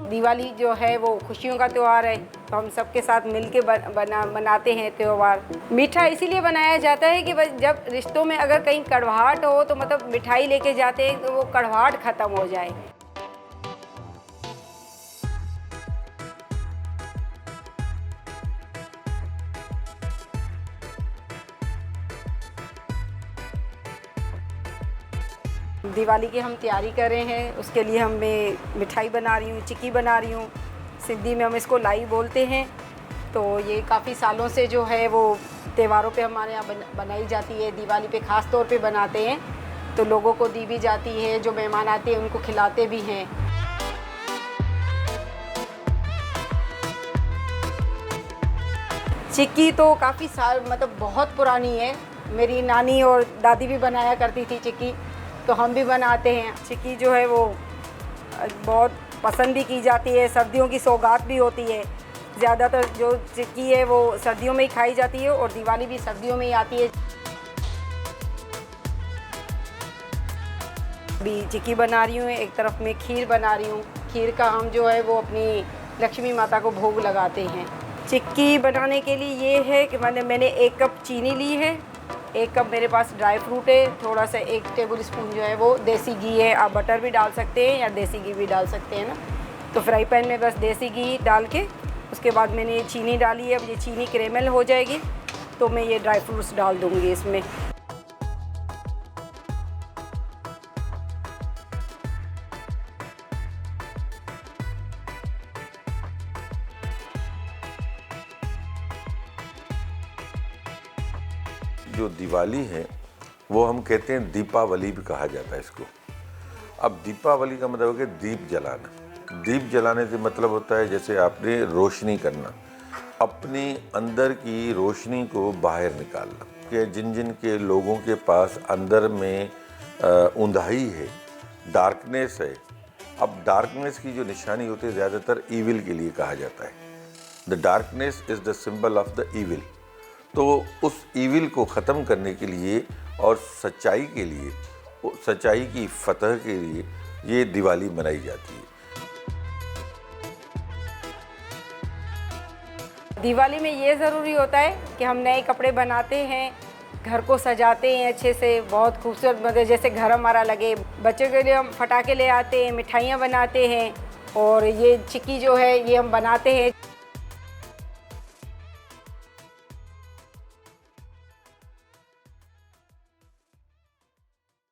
दिवाली जो है वो खुशियों का त्यौहार है, तो हम सबके साथ मिल के मनाते हैं त्यौहार। मीठा इसीलिए बनाया जाता है कि जब रिश्तों में अगर कहीं कड़वाहट हो तो मतलब मिठाई लेके जाते हैं तो वो कड़वाहट ख़त्म हो जाए। दिवाली की हम तैयारी कर रहे हैं, उसके लिए मैं मिठाई बना रही हूँ, चिक्की बना रही हूँ। सिंधी में हम इसको लाई बोलते हैं। तो ये काफ़ी सालों से जो है वो त्योहारों पे हमारे यहाँ बनाई जाती है। दिवाली पे ख़ास तौर पे बनाते हैं, तो लोगों को दी भी जाती है, जो मेहमान आते हैं उनको खिलाते भी हैं। चिक्की तो काफ़ी साल मतलब बहुत पुरानी है। मेरी नानी और दादी भी बनाया करती थी चिक्की, तो हम भी बनाते हैं। चिक्की जो है वो बहुत पसंद भी की जाती है, सर्दियों की सौगात भी होती है। ज़्यादातर जो चिक्की है वो सर्दियों में ही खाई जाती है और दिवाली भी सर्दियों में ही आती है। अभी चिक्की बना रही हूँ, एक तरफ मैं खीर बना रही हूँ। खीर का हम जो है वो अपनी लक्ष्मी माता को भोग लगाते हैं। चिक्की बनाने के लिए ये है कि मैंने 1 कप चीनी ली है, 1 कप मेरे पास ड्राई फ्रूट है, थोड़ा सा 1 टेबल स्पून जो है वो देसी घी है। आप बटर भी डाल सकते हैं या देसी घी भी डाल सकते हैं ना। तो फ्राई पैन में बस देसी घी डाल के उसके बाद मैंने चीनी डाली है। अब ये चीनी कैरेमल हो जाएगी तो मैं ये ड्राई फ्रूट्स डाल दूँगी इसमें। जो दिवाली है वो हम कहते हैं दीपावली भी कहा जाता है इसको। अब दीपावली का मतलब है कि दीप जलाना। दीप जलाने से मतलब होता है जैसे आपने रोशनी करना, अपने अंदर की रोशनी को बाहर निकालना। कि जिन जिन के लोगों के पास अंदर में ऊंधाई है, डार्कनेस है। अब डार्कनेस की जो निशानी होती है ज़्यादातर ईविल के लिए कहा जाता है। The darkness is the symbol of the evil. तो उस ईविल को ख़त्म करने के लिए और सच्चाई के लिए, सच्चाई की फतह के लिए ये दिवाली मनाई जाती है। दिवाली में ये ज़रूरी होता है कि हम नए कपड़े बनाते हैं, घर को सजाते हैं अच्छे से, बहुत खूबसूरत मतलब जैसे घर हमारा लगे। बच्चों के लिए हम पटाखे ले आते हैं, मिठाइयाँ बनाते हैं और ये चिक्की जो है ये हम बनाते हैं।